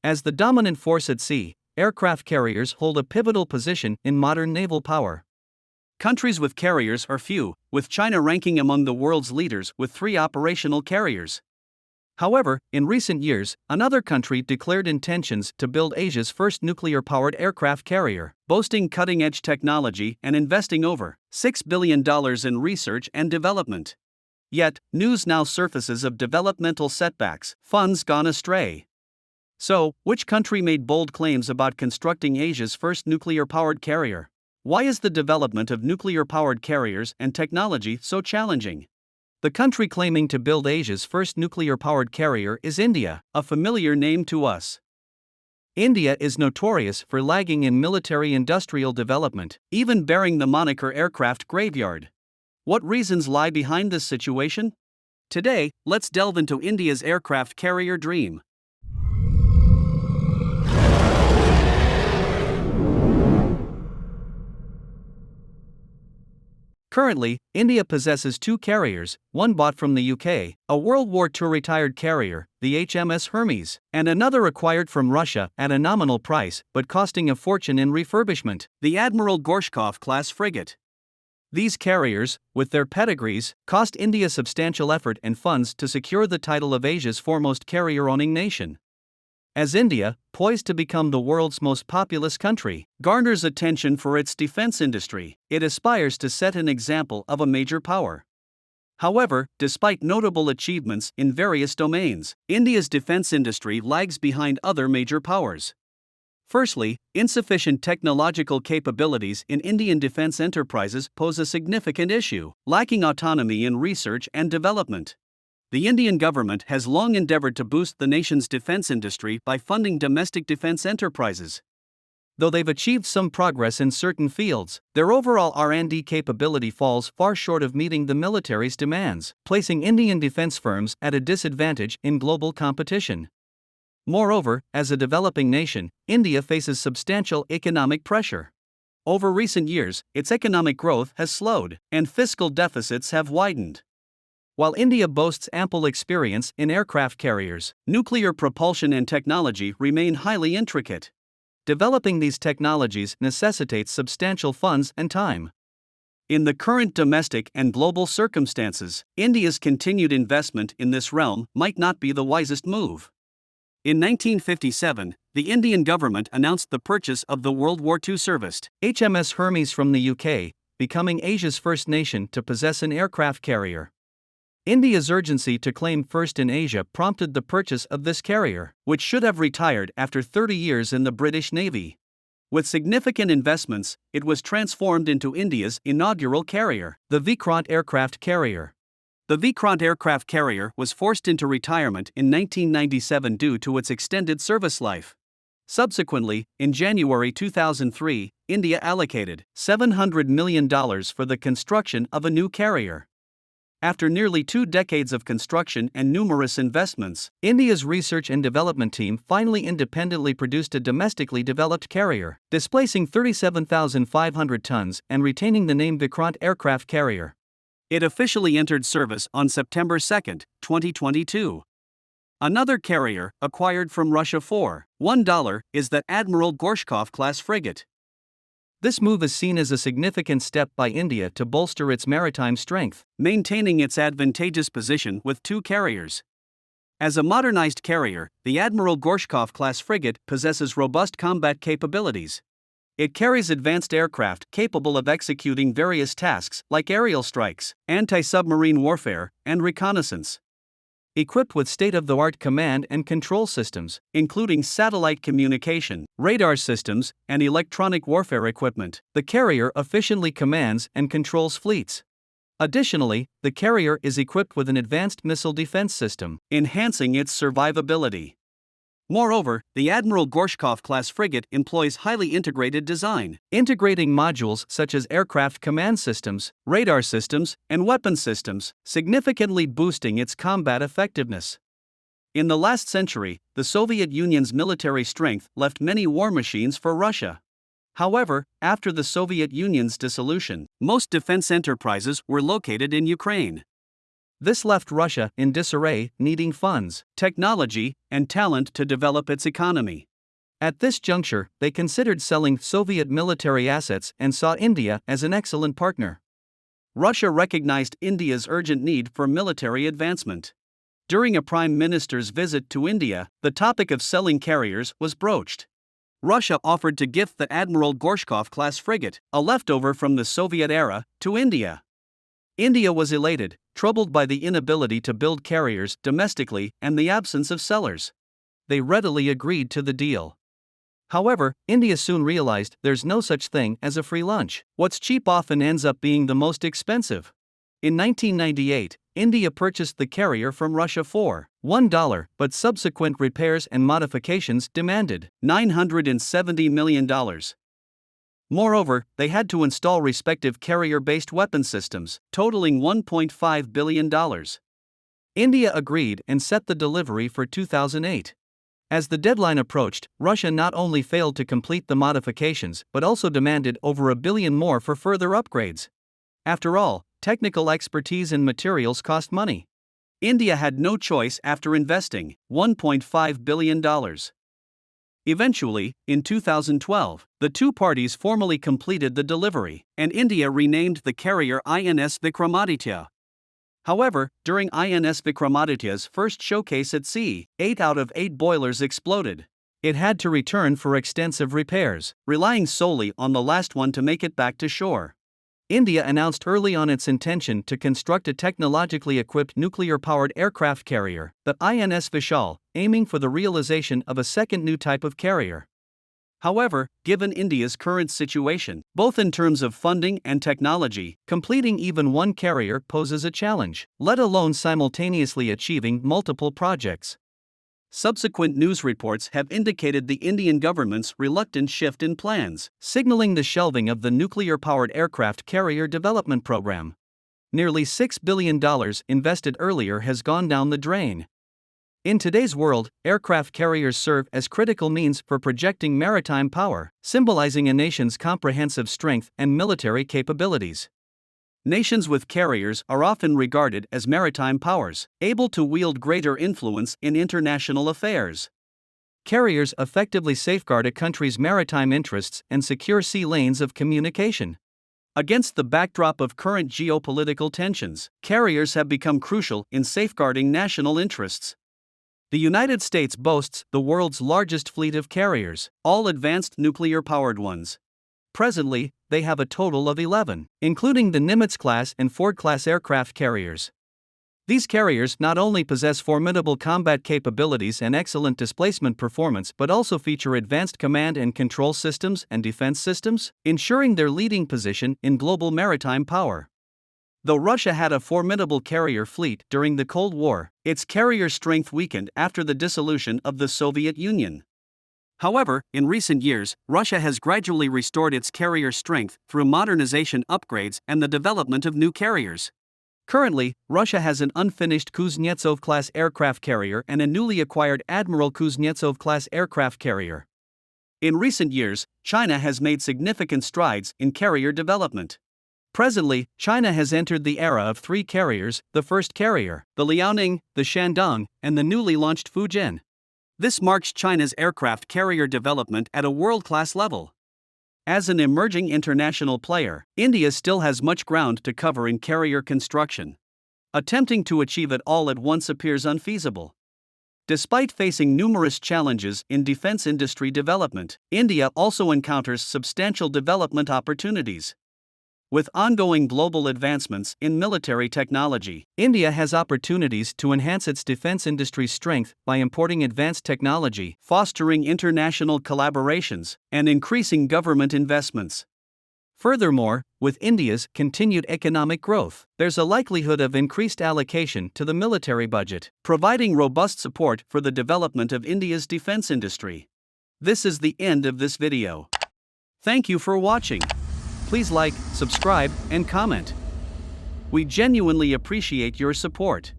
As the dominant force at sea, aircraft carriers hold a pivotal position in modern naval power. Countries with carriers are few, with China ranking among the world's leaders with 3 operational carriers. However, in recent years, another country declared intentions to build Asia's first nuclear-powered aircraft carrier, boasting cutting-edge technology and investing over $6 billion in research and development. Yet, news now surfaces of developmental setbacks, funds gone astray. So, which country made bold claims about constructing Asia's first nuclear-powered carrier? Why is the development of nuclear-powered carriers and technology so challenging? The country claiming to build Asia's first nuclear-powered carrier is India, a familiar name to us. India is notorious for lagging in military-industrial development, even bearing the moniker aircraft graveyard. What reasons lie behind this situation? Today, let's delve into India's aircraft carrier dream. Currently, India possesses 2 carriers, one bought from the UK, a World War II retired carrier, the HMS Hermes, and another acquired from Russia at a nominal price but costing a fortune in refurbishment, the Admiral Gorshkov-class frigate. These carriers, with their pedigrees, cost India substantial effort and funds to secure the title of Asia's foremost carrier-owning nation. As India, poised to become the world's most populous country, garners attention for its defense industry, it aspires to set an example of a major power. However, despite notable achievements in various domains, India's defense industry lags behind other major powers. Firstly, insufficient technological capabilities in Indian defense enterprises pose a significant issue, lacking autonomy in research and development. The Indian government has long endeavored to boost the nation's defense industry by funding domestic defense enterprises. Though they've achieved some progress in certain fields, their overall R&D capability falls far short of meeting the military's demands, placing Indian defense firms at a disadvantage in global competition. Moreover, as a developing nation, India faces substantial economic pressure. Over recent years, its economic growth has slowed, and fiscal deficits have widened. While India boasts ample experience in aircraft carriers, nuclear propulsion and technology remain highly intricate. Developing these technologies necessitates substantial funds and time. In the current domestic and global circumstances, India's continued investment in this realm might not be the wisest move. In 1957, the Indian government announced the purchase of the World War II serviced HMS Hermes from the UK, becoming Asia's first nation to possess an aircraft carrier. India's urgency to claim first in Asia prompted the purchase of this carrier, which should have retired after 30 years in the British Navy. With significant investments, it was transformed into India's inaugural carrier, the Vikrant aircraft carrier. The Vikrant aircraft carrier was forced into retirement in 1997 due to its extended service life. Subsequently, in January 2003, India allocated $700 million for the construction of a new carrier. After nearly 2 decades of construction and numerous investments, India's research and development team finally independently produced a domestically developed carrier, displacing 37,500 tons and retaining the name Vikrant aircraft carrier. It officially entered service on September 2, 2022. Another carrier, acquired from Russia for $1, is the Admiral Gorshkov-class frigate. This move is seen as a significant step by India to bolster its maritime strength, maintaining its advantageous position with 2 carriers. As a modernized carrier, the Admiral Gorshkov-class frigate possesses robust combat capabilities. It carries advanced aircraft capable of executing various tasks like aerial strikes, anti-submarine warfare, and reconnaissance. Equipped with state-of-the-art command and control systems, including satellite communication, radar systems, and electronic warfare equipment, the carrier efficiently commands and controls fleets. Additionally, the carrier is equipped with an advanced missile defense system, enhancing its survivability. Moreover, the Admiral Gorshkov-class frigate employs highly integrated design, integrating modules such as aircraft command systems, radar systems, and weapon systems, significantly boosting its combat effectiveness. In the last century, the Soviet Union's military strength left many war machines for Russia. However, after the Soviet Union's dissolution, most defense enterprises were located in Ukraine. This left Russia in disarray, needing funds, technology, and talent to develop its economy. At this juncture, they considered selling Soviet military assets and saw India as an excellent partner. Russia recognized India's urgent need for military advancement. During a prime minister's visit to India, the topic of selling carriers was broached. Russia offered to gift the Admiral Gorshkov-class frigate, a leftover from the Soviet era, to India. India was elated, troubled by the inability to build carriers domestically and the absence of sellers. They readily agreed to the deal. However, India soon realized there's no such thing as a free lunch. What's cheap often ends up being the most expensive. In 1998, India purchased the carrier from Russia for $1, but subsequent repairs and modifications demanded $970 million. Moreover, they had to install respective carrier-based weapon systems, totaling $1.5 billion. India agreed and set the delivery for 2008. As the deadline approached, Russia not only failed to complete the modifications but also demanded over $1 billion more for further upgrades. After all, technical expertise and materials cost money. India had no choice after investing $1.5 billion. Eventually, in 2012, the two parties formally completed the delivery, and India renamed the carrier INS Vikramaditya. However, during INS Vikramaditya's first showcase at sea, 8 out of 8 boilers exploded. It had to return for extensive repairs, relying solely on the last one to make it back to shore. India announced early on its intention to construct a technologically equipped nuclear-powered aircraft carrier, the INS Vishal, aiming for the realization of a second new type of carrier. However, given India's current situation, both in terms of funding and technology, completing even one carrier poses a challenge, let alone simultaneously achieving multiple projects. Subsequent news reports have indicated the Indian government's reluctant shift in plans, signaling the shelving of the nuclear-powered aircraft carrier development program. Nearly $6 billion invested earlier has gone down the drain. In today's world, aircraft carriers serve as critical means for projecting maritime power, symbolizing a nation's comprehensive strength and military capabilities. Nations with carriers are often regarded as maritime powers, able to wield greater influence in international affairs. Carriers effectively safeguard a country's maritime interests and secure sea lanes of communication. Against the backdrop of current geopolitical tensions, carriers have become crucial in safeguarding national interests. The United States boasts the world's largest fleet of carriers, all advanced nuclear-powered ones. Presently, they have a total of 11, including the Nimitz-class and Ford-class aircraft carriers. These carriers not only possess formidable combat capabilities and excellent displacement performance but also feature advanced command and control systems and defense systems, ensuring their leading position in global maritime power. Though Russia had a formidable carrier fleet during the Cold War, its carrier strength weakened after the dissolution of the Soviet Union. However, in recent years, Russia has gradually restored its carrier strength through modernization upgrades and the development of new carriers. Currently, Russia has an unfinished Kuznetsov-class aircraft carrier and a newly acquired Admiral Kuznetsov-class aircraft carrier. In recent years, China has made significant strides in carrier development. Presently, China has entered the era of 3 carriers, the first carrier, the Liaoning, the Shandong, and the newly launched Fujian. This marks China's aircraft carrier development at a world-class level. As an emerging international player, India still has much ground to cover in carrier construction. Attempting to achieve it all at once appears unfeasible. Despite facing numerous challenges in defense industry development, India also encounters substantial development opportunities. With ongoing global advancements in military technology, India has opportunities to enhance its defense industry's strength by importing advanced technology, fostering international collaborations, and increasing government investments. Furthermore, with India's continued economic growth, there's a likelihood of increased allocation to the military budget, providing robust support for the development of India's defense industry. This is the end of this video. Thank you for watching. Please like, subscribe, and comment. We genuinely appreciate your support.